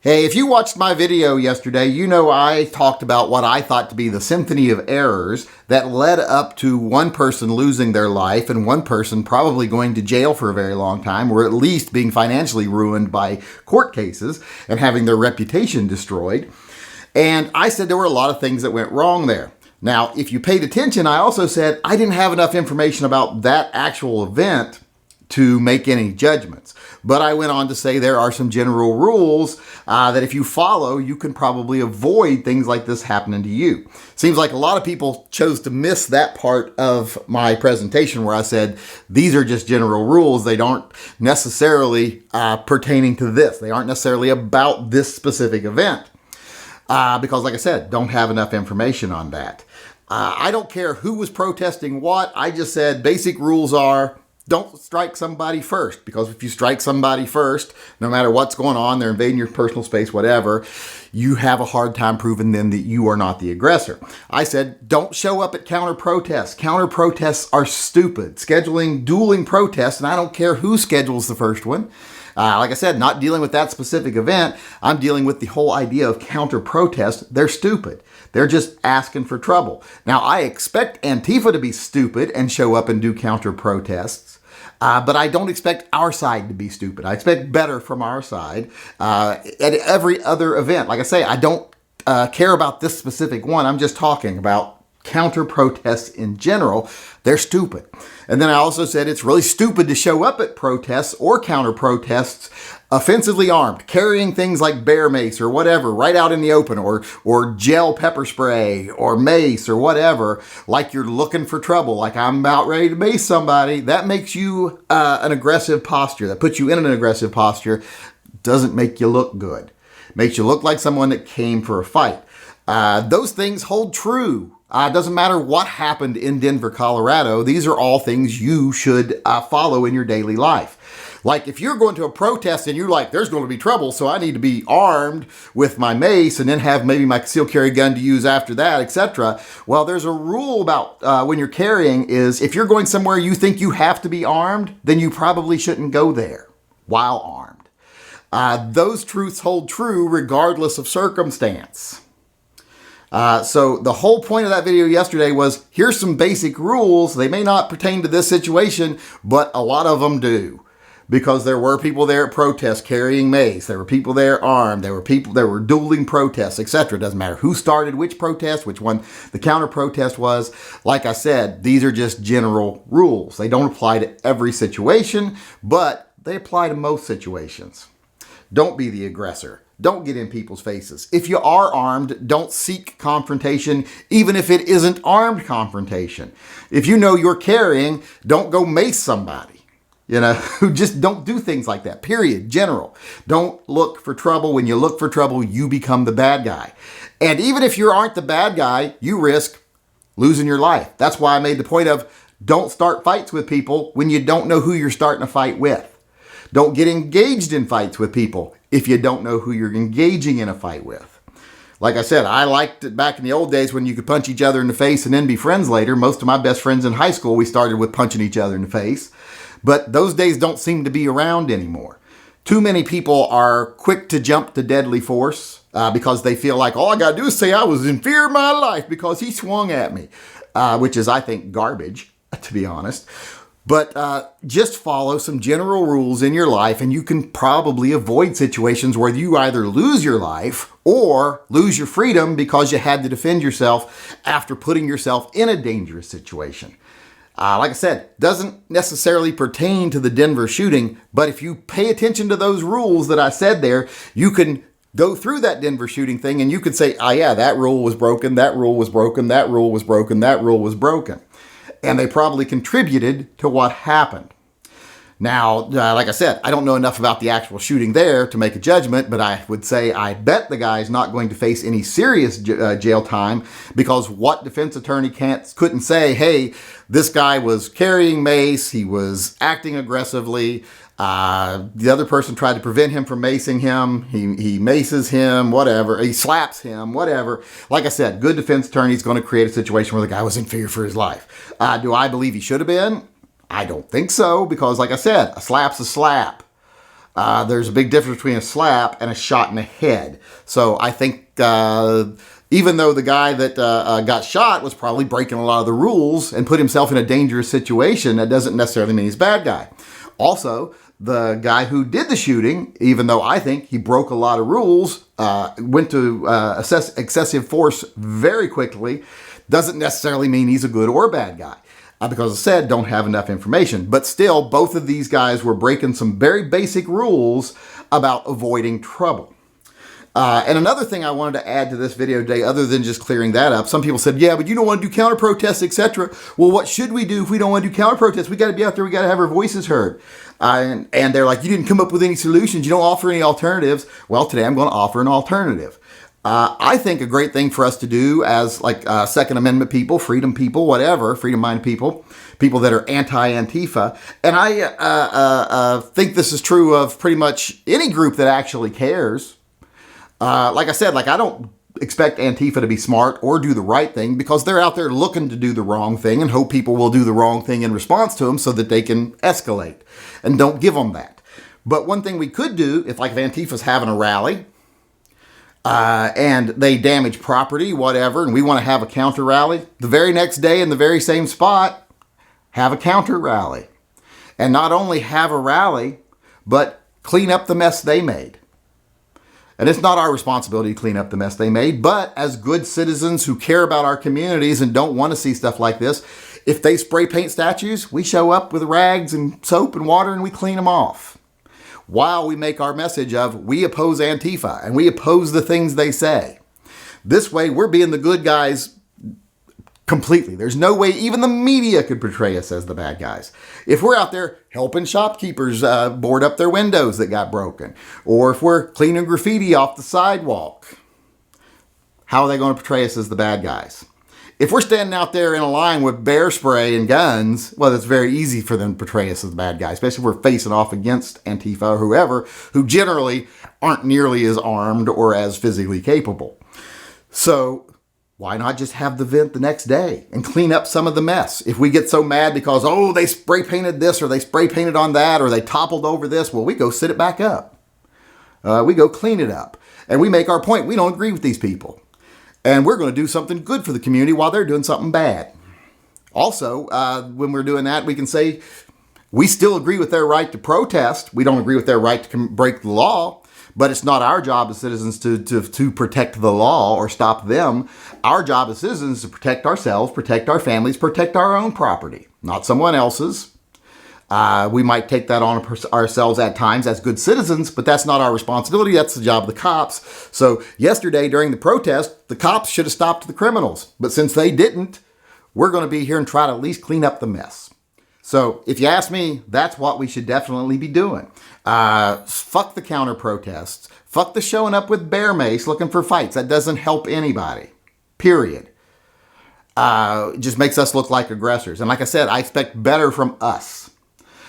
Hey, if you watched my video yesterday, you know I talked about what I thought to be the symphony of errors that led up to one person losing their life and one person probably going to jail for a very long time, or at least being financially ruined by court cases and having their reputation destroyed. And I said there were a lot of things that went wrong there. Now, if you paid attention, I also said I didn't have enough information about that actual event to make any judgments. But I went on to say there are some general rules that if you follow, you can probably avoid things like this happening to you. Seems like a lot of people chose to miss that part of my presentation where I said these are just general rules. They don't necessarily pertaining to this. They aren't necessarily about this specific event. Because like I said, don't have enough information on that. I don't care who was protesting what. I just said basic rules are don't strike somebody first, because if you strike somebody first, no matter what's going on, they're invading your personal space, whatever, you have a hard time proving then that you are not the aggressor. I said, don't show up at counter protests. Counter protests are stupid. Scheduling dueling protests, and I don't care who schedules the first one. Like I said, not dealing with that specific event. I'm dealing with the whole idea of counter protest. They're stupid. They're just asking for trouble. Now, I expect Antifa to be stupid and show up and do counter protests. But I don't expect our side to be stupid. I expect better from our side at every other event. Like I say, I don't care about this specific one. I'm just talking about counter protests in general. They're stupid. And then I also said it's really stupid to show up at protests or counter protests offensively armed, carrying things like bear mace or whatever right out in the open, or gel pepper spray or mace or whatever, like you're looking for trouble, like I'm about ready to mace somebody. That makes you an aggressive posture. That puts you in an aggressive posture. Doesn't make you look good. Makes you look like someone that came for a fight. Those things hold true. It doesn't matter what happened in Denver, Colorado. These are all things you should follow in your daily life. Like if you're going to a protest and you're like, there's going to be trouble, so I need to be armed with my mace and then have maybe my concealed carry gun to use after that, etc. Well, there's a rule about when you're carrying is if you're going somewhere you think you have to be armed, then you probably shouldn't go there while armed. Those truths hold true regardless of circumstance. So the whole point of that video yesterday was here's some basic rules. They may not pertain to this situation, but a lot of them do. Because there were people there at protests carrying mace. There were people there armed. There were dueling protests, etc. It doesn't matter who started which protest, which one the counter protest was. Like I said, these are just general rules. They don't apply to every situation, but they apply to most situations. Don't be the aggressor. Don't get in people's faces. If you are armed, don't seek confrontation, even if it isn't armed confrontation. If you know you're carrying, don't go mace somebody. Just don't do things like that, period, general. Don't look for trouble. When you look for trouble, you become the bad guy. And even if you aren't the bad guy, you risk losing your life. That's why I made the point of don't start fights with people when you don't know who you're starting a fight with. Don't get engaged in fights with people if you don't know who you're engaging in a fight with. Like I said, I liked it back in the old days when you could punch each other in the face and then be friends later. Most of my best friends in high school, we started with punching each other in the face. But those days don't seem to be around anymore. Too many people are quick to jump to deadly force because they feel like all I got to do is say I was in fear of my life because he swung at me, which is, I think, garbage, to be honest. But just follow some general rules in your life and you can probably avoid situations where you either lose your life or lose your freedom because you had to defend yourself after putting yourself in a dangerous situation. Like I said, doesn't necessarily pertain to the Denver shooting, but if you pay attention to those rules that I said there, you can go through that Denver shooting thing and you could say, oh yeah, that rule was broken, that rule was broken, that rule was broken, that rule was broken. And they probably contributed to what happened. Now, like I said, I don't know enough about the actual shooting there to make a judgment, but I would say I bet the guy's not going to face any serious jail time because what defense attorney couldn't say, hey, this guy was carrying mace, he was acting aggressively, the other person tried to prevent him from macing him, he maces him, whatever, he slaps him, whatever. Like I said, good defense attorney is going to create a situation where the guy was in fear for his life. Do I believe he should have been? I don't think so, because like I said, a slap's a slap. There's a big difference between a slap and a shot in the head. So I think even though the guy that got shot was probably breaking a lot of the rules and put himself in a dangerous situation, that doesn't necessarily mean he's a bad guy. Also, the guy who did the shooting, even though I think he broke a lot of rules, went to excessive force very quickly, doesn't necessarily mean he's a good or bad guy. Because as I said, don't have enough information. But still, both of these guys were breaking some very basic rules about avoiding trouble. And another thing I wanted to add to this video today, other than just clearing that up, some people said, yeah, but you don't want to do counter protests, etc. Well, what should we do if we don't want to do counter protests? We got to be out there. We got to have our voices heard. And they're like, you didn't come up with any solutions. You don't offer any alternatives. Well, today I'm going to offer an alternative. I think a great thing for us to do as like Second Amendment people, freedom people, whatever, freedom-minded people, people that are anti-Antifa. And I think this is true of pretty much any group that actually cares. Like I said, I don't expect Antifa to be smart or do the right thing because they're out there looking to do the wrong thing and hope people will do the wrong thing in response to them so that they can escalate. And don't give them that. But one thing we could do, if Antifa's having a rally and they damage property, whatever, and we want to have a counter rally, the very next day in the very same spot, have a counter rally. And not only have a rally, but clean up the mess they made. And it's not our responsibility to clean up the mess they made, but as good citizens who care about our communities and don't want to see stuff like this, if they spray paint statues, we show up with rags and soap and water and we clean them off. While we make our message of we oppose Antifa and we oppose the things they say. This way, we're being the good guys completely. There's no way even the media could portray us as the bad guys. If we're out there helping shopkeepers board up their windows that got broken, or if we're cleaning graffiti off the sidewalk, how are they going to portray us as the bad guys? If we're standing out there in a line with bear spray and guns, well, it's very easy for them to portray us as the bad guys, especially if we're facing off against Antifa or whoever, who generally aren't nearly as armed or as physically capable. So why not just have the event the next day and clean up some of the mess? If we get so mad because, oh, they spray painted this or they spray painted on that or they toppled over this, well, we go sit it back up. We go clean it up. And we make our point. We don't agree with these people. And we're going to do something good for the community while they're doing something bad. Also, when we're doing that, we can say we still agree with their right to protest. We don't agree with their right to break the law. But it's not our job as citizens to protect the law or stop them. Our job as citizens is to protect ourselves, protect our families, protect our own property, not someone else's. We might take that on ourselves at times as good citizens, but that's not our responsibility. That's the job of the cops. So yesterday during the protest, the cops should have stopped the criminals. But since they didn't, we're going to be here and try to at least clean up the mess. So if you ask me, that's what we should definitely be doing. Fuck the counter protests. Fuck the showing up with bear mace looking for fights. That doesn't help anybody. Period. It just makes us look like aggressors. And like I said, I expect better from us.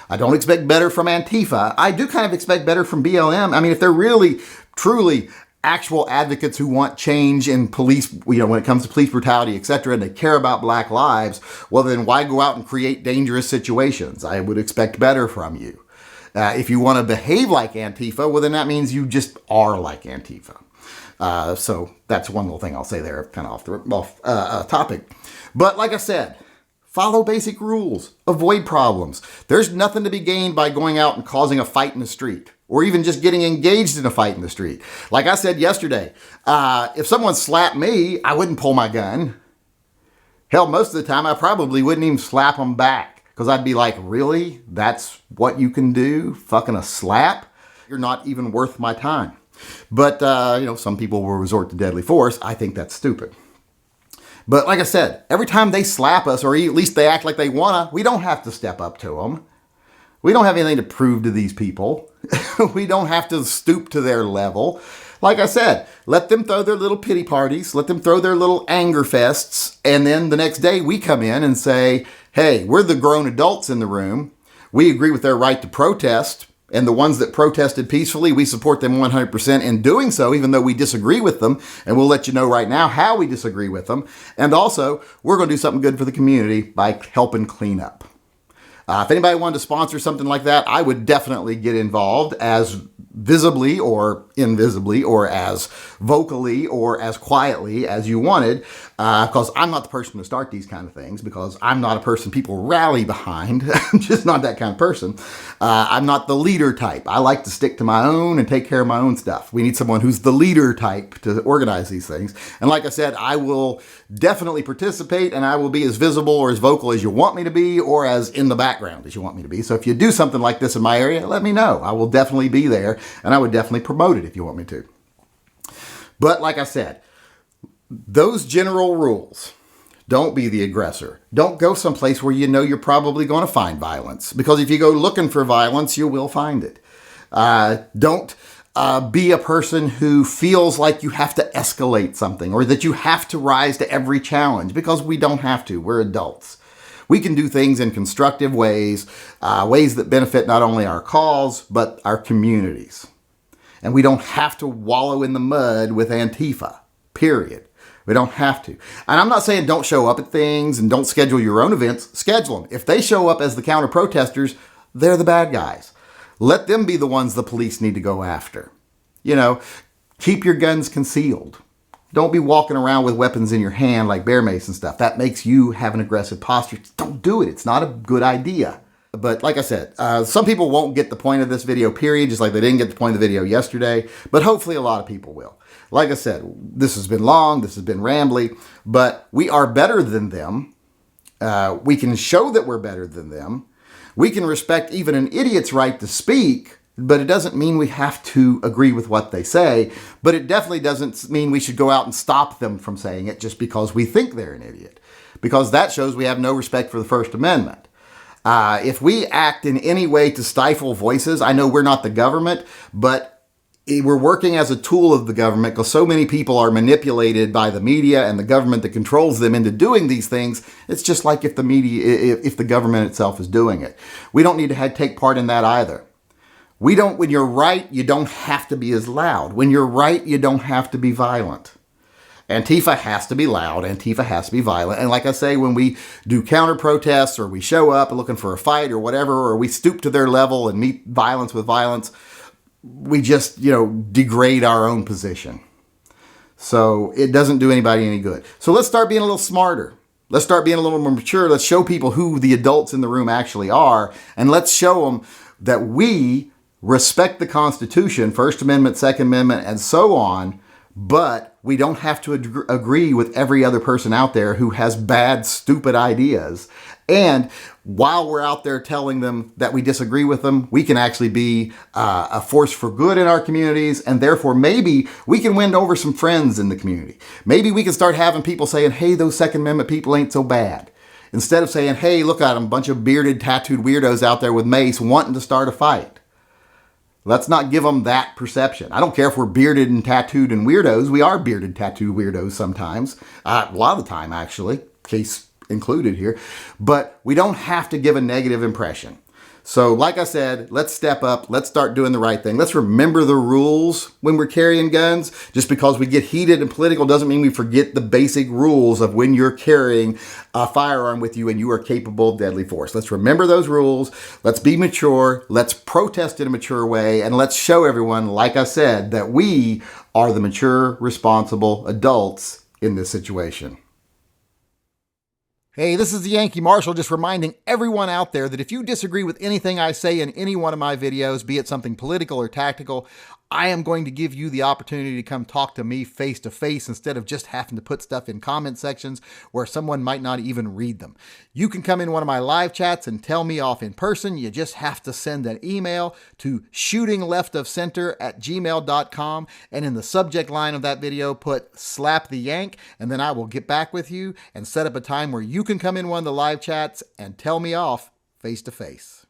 I don't expect better from Antifa. I do kind of expect better from BLM. I mean, if they're really, truly actual advocates who want change in police, when it comes to police brutality, etc., and they care about black lives, well, then why go out and create dangerous situations? I would expect better from you. If you want to behave like Antifa, well, then that means you just are like Antifa. So that's one little thing I'll say there, kind of off topic. But like I said, follow basic rules. Avoid problems. There's nothing to be gained by going out and causing a fight in the street, or even just getting engaged in a fight in the street. Like I said yesterday, if someone slapped me, I wouldn't pull my gun. Hell, most of the time, I probably wouldn't even slap them back. Because I'd be like, really? That's what you can do? Fucking a slap? You're not even worth my time. But, some people will resort to deadly force. I think that's stupid. But like I said, every time they slap us, or at least they act like they wanna, we don't have to step up to them. We don't have anything to prove to these people. We don't have to stoop to their level. Like I said, let them throw their little pity parties. Let them throw their little anger fests. And then the next day we come in and say, hey, we're the grown adults in the room. We agree with their right to protest. And the ones that protested peacefully, we support them 100% in doing so, even though we disagree with them. And we'll let you know right now how we disagree with them. And also, we're going to do something good for the community by helping clean up. If anybody wanted to sponsor something like that, I would definitely get involved as visibly or invisibly or as vocally or as quietly as you wanted, because I'm not the person to start these kind of things, because I'm not a person people rally behind. I'm just not that kind of person. I'm not the leader type. I like to stick to my own and take care of my own stuff. We need someone who's the leader type to organize these things. And like I said, I will definitely participate, and I will be as visible or as vocal as you want me to be, or as in the background as you want me to be. So if you do something like this in my area, let me know. I will definitely be there, and I would definitely promote it if you want me to. But like I said, those general rules: don't be the aggressor. Don't go someplace where you know you're probably going to find violence, because if you go looking for violence, you will find it. Don't be a person who feels like you have to escalate something, or that you have to rise to every challenge, because we don't have to. We're adults. We can do things in constructive ways, ways that benefit not only our cause, but our communities. And we don't have to wallow in the mud with Antifa, period. We don't have to. And I'm not saying don't show up at things and don't schedule your own events. Schedule them. If they show up as the counter protesters, they're the bad guys. Let them be the ones the police need to go after. You know, keep your guns concealed. Don't be walking around with weapons in your hand like Bear Mason stuff. That makes you have an aggressive posture. Don't do it. It's not a good idea. But like I said, some people won't get the point of this video, period, just like they didn't get the point of the video yesterday. But hopefully a lot of people will. Like I said, this has been long, this has been rambly, but we are better than them. We can show that we're better than them. We can respect even an idiot's right to speak, but it doesn't mean we have to agree with what they say. But it definitely doesn't mean we should go out and stop them from saying it just because we think they're an idiot, because that shows we have no respect for the First Amendment. If we act in any way to stifle voices, I know we're not the government, but we're working as a tool of the government, because so many people are manipulated by the media and the government that controls them into doing these things. It's just like if the government itself is doing it. We don't need to take part in that either. When you're right, you don't have to be as loud. When you're right, you don't have to be violent. Antifa has to be loud. Antifa has to be violent. And like I say, when we do counter protests, or we show up looking for a fight or whatever, or we stoop to their level and meet violence with violence, we just, degrade our own position. So it doesn't do anybody any good. So let's start being a little smarter. Let's start being a little more mature. Let's show people who the adults in the room actually are. And let's show them that we respect the Constitution, First Amendment, Second Amendment, and so on. But we don't have to agree with every other person out there who has bad, stupid ideas. And while we're out there telling them that we disagree with them, we can actually be a force for good in our communities. And therefore, maybe we can win over some friends in the community. Maybe we can start having people saying, hey, those Second Amendment people ain't so bad. Instead of saying, hey, look at them, a bunch of bearded, tattooed weirdos out there with mace wanting to start a fight. Let's not give them that perception. I don't care if we're bearded and tattooed and weirdos. We are bearded, tattooed weirdos sometimes. A lot of the time, actually. Case included here. But we don't have to give a negative impression. So like I said, let's step up. Let's start doing the right thing. Let's remember the rules when we're carrying guns. Just because we get heated and political doesn't mean we forget the basic rules of when you're carrying a firearm with you and you are capable of deadly force. Let's remember those rules. Let's be mature. Let's protest in a mature way. And let's show everyone, like I said, that we are the mature, responsible adults in this situation. Hey, this is the Yankee Marshal, just reminding everyone out there that if you disagree with anything I say in any one of my videos, be it something political or tactical, I am going to give you the opportunity to come talk to me face to face instead of just having to put stuff in comment sections where someone might not even read them. You can come in one of my live chats and tell me off in person. You just have to send an email to shootingleftofcenter@gmail.com, and in the subject line of that video put slap the yank, and then I will get back with you and set up a time where you can come in one of the live chats and tell me off face to face.